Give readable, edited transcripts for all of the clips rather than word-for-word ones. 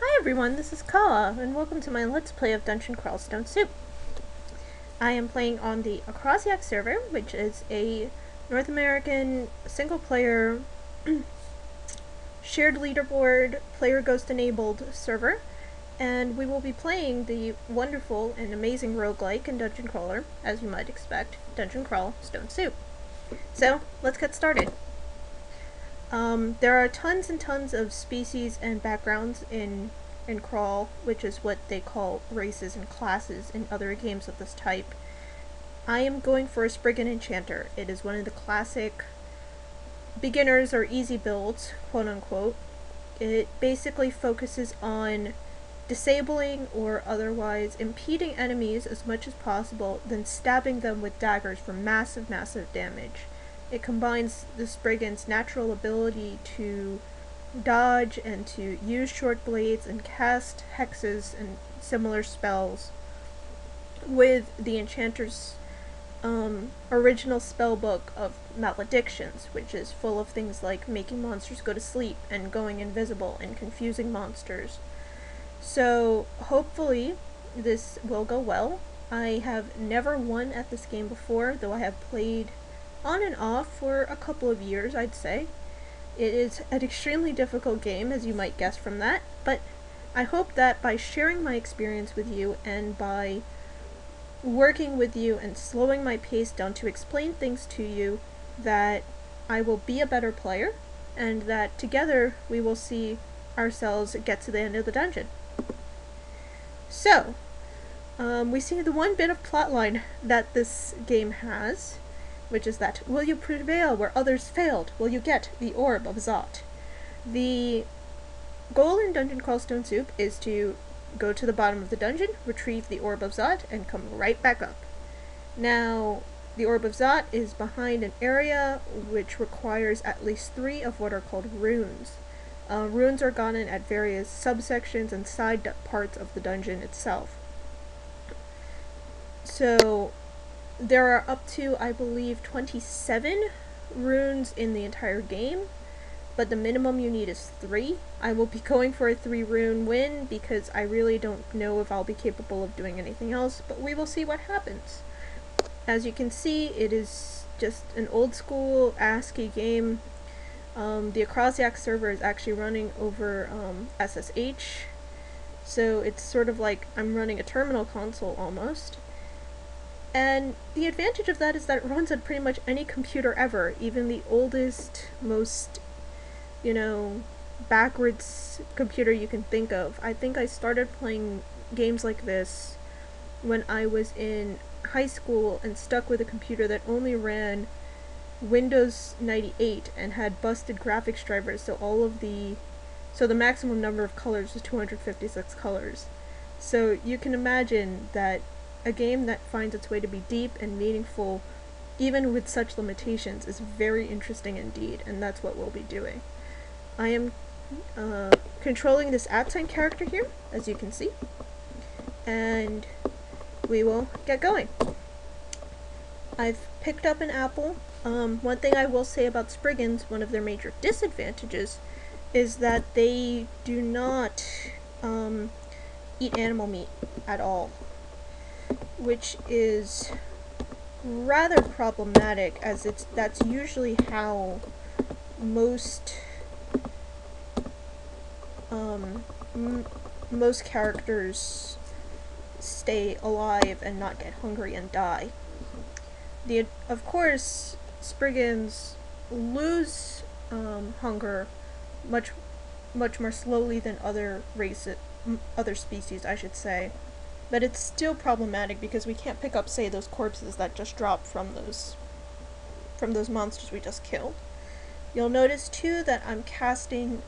Hi everyone, this is Kawa, and welcome to my Let's Play of Dungeon Crawl Stone Soup. I am playing on the Acrosiac server, which is a North American single-player shared leaderboard, player ghost enabled server, and we will be playing the wonderful and amazing roguelike and dungeon crawler, as you might expect, Dungeon Crawl Stone Soup. So, let's get started. There are tons and tons of species and backgrounds in Crawl, which is what they call races and classes in other games of this type. I am going for a Spriggan Enchanter. It is one of the classic beginners or easy builds, quote unquote. It basically focuses on disabling or otherwise impeding enemies as much as possible, then stabbing them with daggers for massive damage. It combines the Spriggan's natural ability to dodge and to use short blades and cast hexes and similar spells with the Enchanter's original spellbook of maledictions, which is full of things like making monsters go to sleep and going invisible and confusing monsters. So hopefully this will go well. I have never won at this game before, though I have played on and off for a couple of years, I'd say. It is an extremely difficult game, as you might guess from that, but I hope that by sharing my experience with you and by working with you and slowing my pace down to explain things to you, that I will be a better player, and that together we will see ourselves get to the end of the dungeon. So, we see the one bit of plotline that this game has, which is that, will you prevail where others failed? Will you get the Orb of Zot? The goal in Dungeon Crawl Stone Soup is to go to the bottom of the dungeon, retrieve the Orb of Zot, and come right back up. Now, the Orb of Zot is behind an area which requires at least 3 of what are called runes. Runes are gotten at various subsections and side parts of the dungeon itself. So, there are up to, I believe, 27 runes in the entire game, but the minimum you need is 3. I will be going for a 3 rune win because I really don't know if I'll be capable of doing anything else, but we will see what happens. As you can see, it is just an old school ASCII game. The Acrosiac server is actually running over SSH, so it's sort of like I'm running a terminal console almost. And the advantage of that is that it runs on pretty much any computer ever, even the oldest, most, backwards computer you can think of. I think I started playing games like this when I was in high school and stuck with a computer that only ran Windows 98 and had busted graphics drivers, so the maximum number of colors was 256 colors. So you can imagine that a game that finds its way to be deep and meaningful, even with such limitations, is very interesting indeed, and that's what we'll be doing. I am controlling this @ character here, as you can see, and we will get going. I've picked up an apple. One thing I will say about Spriggans, one of their major disadvantages, is that they do not eat animal meat at all, which is rather problematic, as that's usually how most most characters stay alive and not get hungry and die. Of course, Spriggans lose hunger much more slowly than other species, I should say. But it's still problematic because we can't pick up, say, those corpses that just dropped from those monsters we just killed. You'll notice too that I'm casting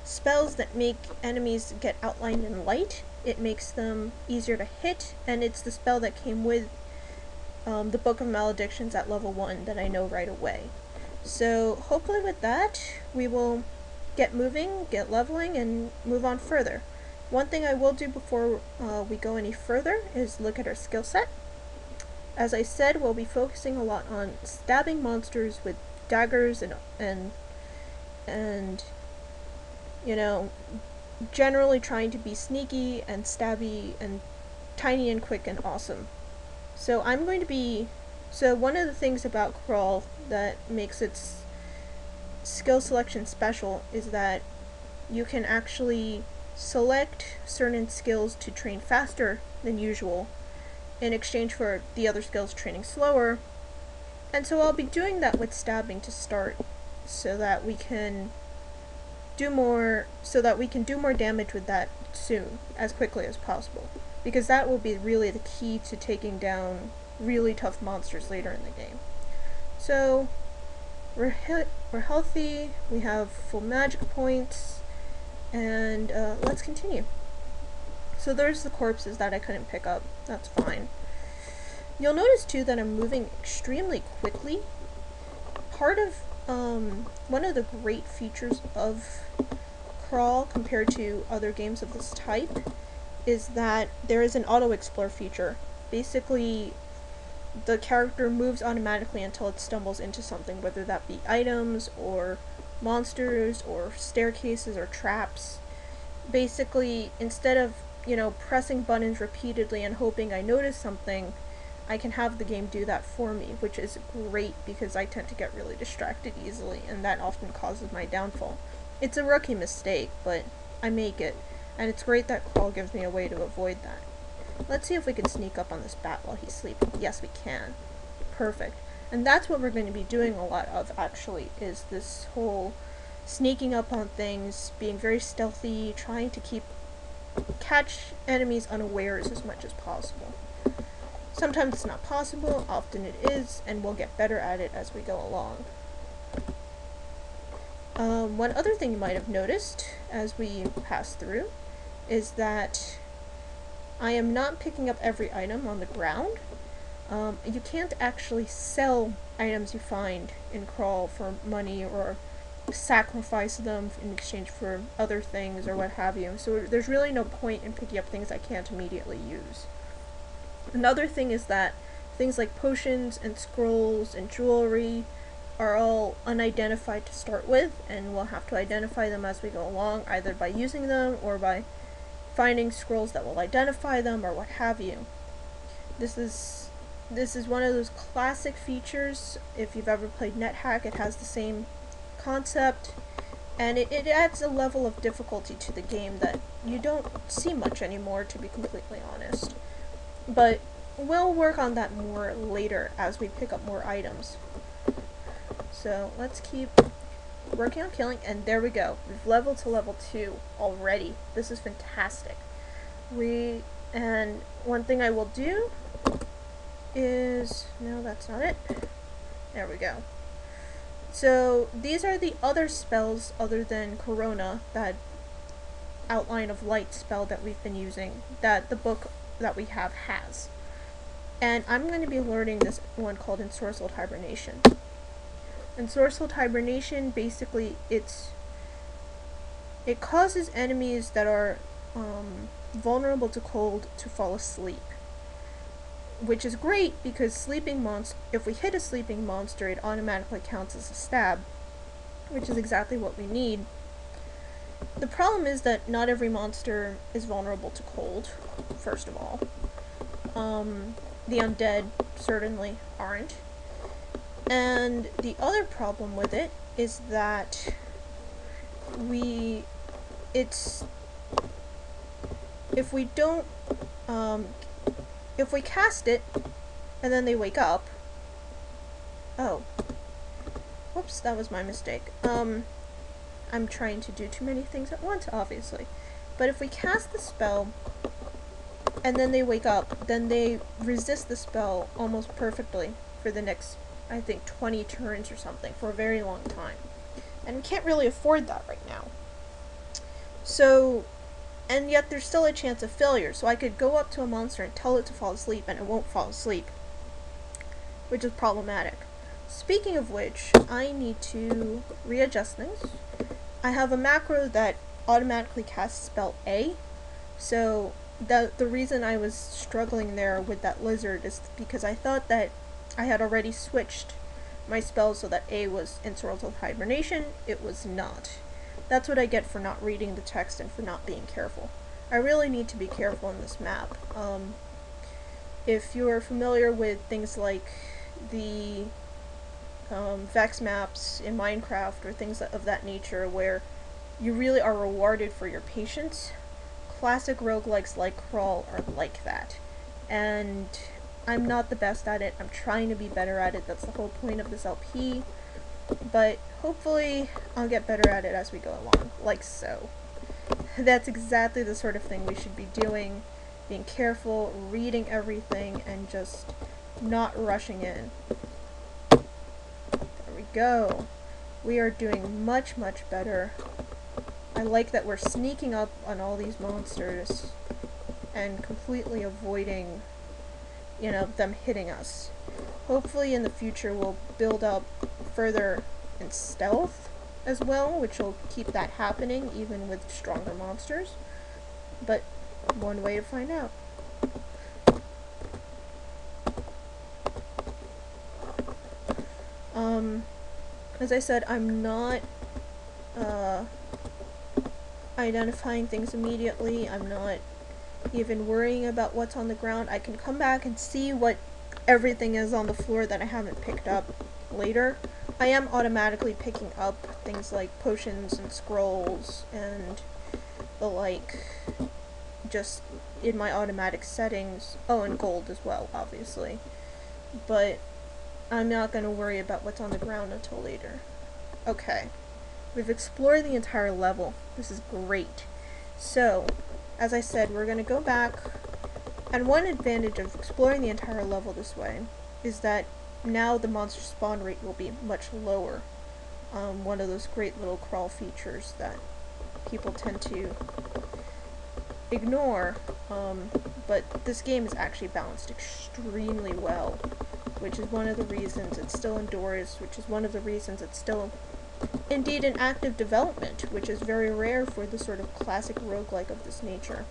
spells that make enemies get outlined in light. It makes them easier to hit, and it's the spell that came with the Book of Maledictions at level 1 that I know right away. So hopefully with that we will get moving, get leveling, and move on further. One thing I will do before we go any further is look at our skill set. As I said, we'll be focusing a lot on stabbing monsters with daggers and generally trying to be sneaky and stabby and tiny and quick and awesome. So I'm going to be... So one of the things about Crawl that makes its skill selection special is that you can actually select certain skills to train faster than usual in exchange for the other skills training slower. And so I'll be doing that with stabbing to start so that we can do more damage with that soon, as quickly as possible. Because that will be really the key to taking down really tough monsters later in the game. So we're healthy, we have full magic points, and let's continue. So there's the corpses that I couldn't pick up. That's fine. You'll notice too that I'm moving extremely quickly. Part of one of the great features of Crawl compared to other games of this type is that there is an auto-explore feature. Basically, the character moves automatically until it stumbles into something, whether that be items or monsters or staircases or traps. Basically, instead of, pressing buttons repeatedly and hoping I notice something, I can have the game do that for me, which is great because I tend to get really distracted easily, and that often causes my downfall. It's a rookie mistake, but I make it, and it's great that Crawl gives me a way to avoid that. Let's see if we can sneak up on this bat while he's sleeping. Yes, we can. Perfect. And that's what we're going to be doing a lot of, actually, is this whole sneaking up on things, being very stealthy, trying to catch enemies unawares as much as possible. Sometimes it's not possible, often it is, and we'll get better at it as we go along. One other thing you might have noticed as we pass through is that I am not picking up every item on the ground. You can't actually sell items you find in Crawl for money or sacrifice them in exchange for other things or what have you. So there's really no point in picking up things I can't immediately use. Another thing is that things like potions and scrolls and jewelry are all unidentified to start with, and we'll have to identify them as we go along, either by using them or by finding scrolls that will identify them or what have you. This is one of those classic features. If you've ever played NetHack, it has the same concept, and it adds a level of difficulty to the game that you don't see much anymore, to be completely honest. But we'll work on that more later as we pick up more items. So let's keep working on killing, and there we go. We've leveled to level 2 already. This is fantastic. And one thing I will do is, no, that's not it. There we go. So these are the other spells other than Corona, that outline of light spell that we've been using, that the book that we have has. And I'm going to be learning this one called Ensorcelled Hibernation. Ensorcelled Hibernation, basically, it causes enemies that are vulnerable to cold to fall asleep. Which is great because if we hit a sleeping monster, it automatically counts as a stab, which is exactly what we need. The problem is that not every monster is vulnerable to cold, first of all. The undead certainly aren't. And the other problem with it is that if we cast it and then they wake up, oh, whoops, that was my mistake. I'm trying to do too many things at once, obviously. But if we cast the spell and then they wake up, then they resist the spell almost perfectly for the next, I think, 20 turns or something, for a very long time. And we can't really afford that right now. So, and yet there's still a chance of failure, so I could go up to a monster and tell it to fall asleep, and it won't fall asleep, which is problematic. Speaking of which, I need to readjust things. I have a macro that automatically casts spell A, so the reason I was struggling there with that lizard is because I thought that I had already switched my spell so that A was Ensorcelled Hibernation. It was not. That's what I get for not reading the text and for not being careful. I really need to be careful in this map. If you're familiar with things like the Vex maps in Minecraft or things of that nature where you really are rewarded for your patience, classic roguelikes like Crawl are like that. And I'm not the best at it. I'm trying to be better at it. That's the whole point of this LP. But hopefully I'll get better at it as we go along, like so. That's exactly the sort of thing we should be doing. Being careful, reading everything, and just not rushing in. There we go. We are doing much, much better. I like that we're sneaking up on all these monsters and completely avoiding, you know, them hitting us. Hopefully in the future we'll build up further in stealth as well, which will keep that happening even with stronger monsters. But one way to find out. As I said, I'm not identifying things immediately. I'm not even worrying about what's on the ground. I can come back and see what everything is on the floor that I haven't picked up later. I am automatically picking up things like potions and scrolls and the like, just in my automatic settings. Oh, and gold as well, obviously. But I'm not going to worry about what's on the ground until later. Okay. We've explored the entire level. This is great. So, as I said, we're going to go back. And one advantage of exploring the entire level this way is that now the monster spawn rate will be much lower. One of those great little crawl features that people tend to ignore. But this game is actually balanced extremely well, which is one of the reasons it still endures, which is one of the reasons it's still indeed in active development, which is very rare for the sort of classic roguelike of this nature.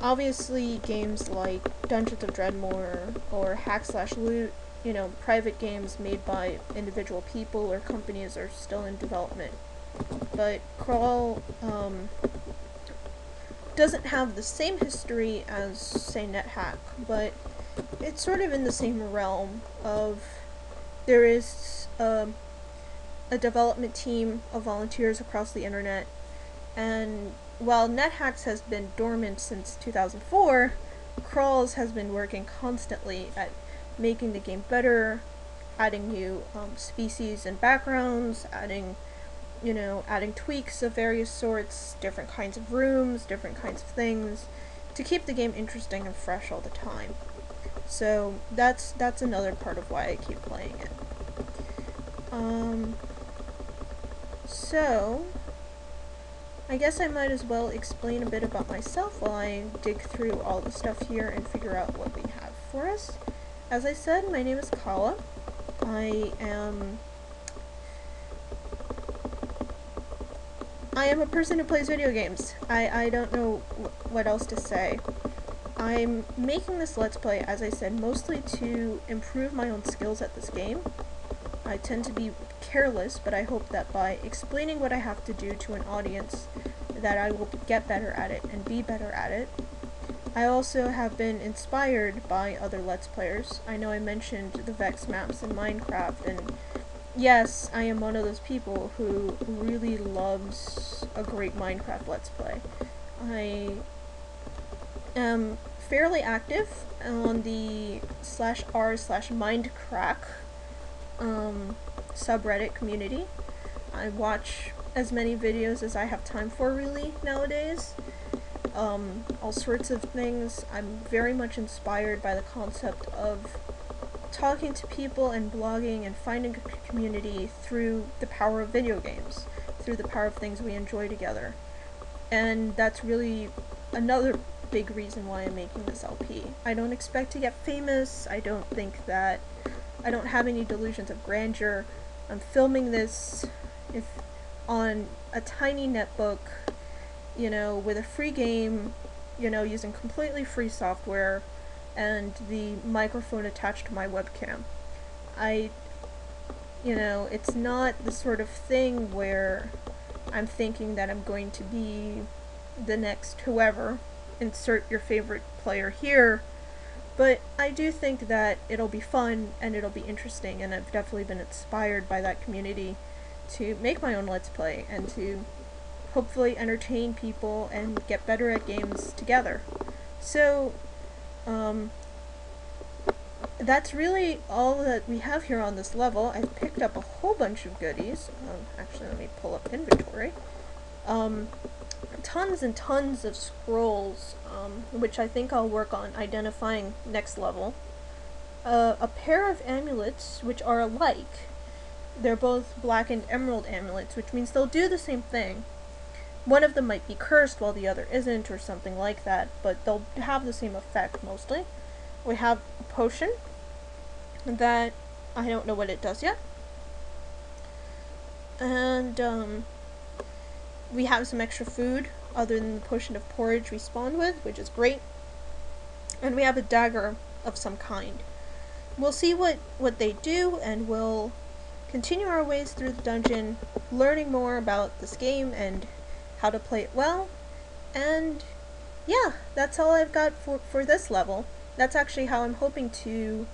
Obviously, games like Dungeons of Dreadmore or Hack/Loot, you know, private games made by individual people or companies are still in development. But Crawl doesn't have the same history as, say, NetHack, but it's sort of in the same realm of there is a development team of volunteers across the internet, and while NetHacks has been dormant since 2004, Crawls has been working constantly at making the game better, adding new species and backgrounds, adding tweaks of various sorts, different kinds of rooms, different kinds of things, to keep the game interesting and fresh all the time. So that's another part of why I keep playing it. So I guess I might as well explain a bit about myself while I dig through all the stuff here and figure out what we have for us. As I said, my name is Kawa. I am a person who plays video games. I don't know what else to say. I'm making this Let's Play, as I said, mostly to improve my own skills at this game. I tend to be careless, but I hope that by explaining what I have to do to an audience, that I will get better at it and be better at it. I also have been inspired by other Let's Players. I know I mentioned the Vex maps in Minecraft, and yes, I am one of those people who really loves a great Minecraft Let's Play. I am fairly active on the /r/mindcrack subreddit community. I watch as many videos as I have time for, really, nowadays. All sorts of things. I'm very much inspired by the concept of talking to people and blogging and finding a community through the power of video games, through the power of things we enjoy together. And that's really another big reason why I'm making this LP. I don't expect to get famous. I don't have any delusions of grandeur. I'm filming this on a tiny netbook, you know, with a free game, you know, using completely free software, and the microphone attached to my webcam. It's not the sort of thing where I'm thinking that I'm going to be the next whoever. Insert your favorite player here. But I do think that it'll be fun and it'll be interesting, and I've definitely been inspired by that community to make my own Let's Play and to hopefully entertain people and get better at games together. So, that's really all that we have here on this level. I've picked up a whole bunch of goodies. Actually, let me pull up inventory. Tons and tons of scrolls, which I think I'll work on identifying next level. A pair of amulets, which are alike. They're both black and emerald amulets, which means they'll do the same thing. One of them might be cursed while the other isn't, or something like that, but they'll have the same effect mostly. We have a potion that I don't know what it does yet. And we have some extra food other than the potion of porridge we spawned with, which is great. And we have a dagger of some kind. We'll see what they do, and we'll continue our ways through the dungeon, learning more about this game and how to play it well. And yeah, that's all I've got for this level. That's actually how I'm hoping to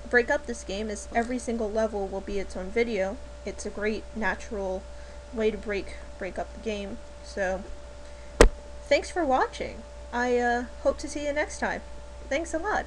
break up this game, is every single level will be its own video. It's a great natural way to break up the game. So thanks for watching. I hope to see you next time. Thanks a lot.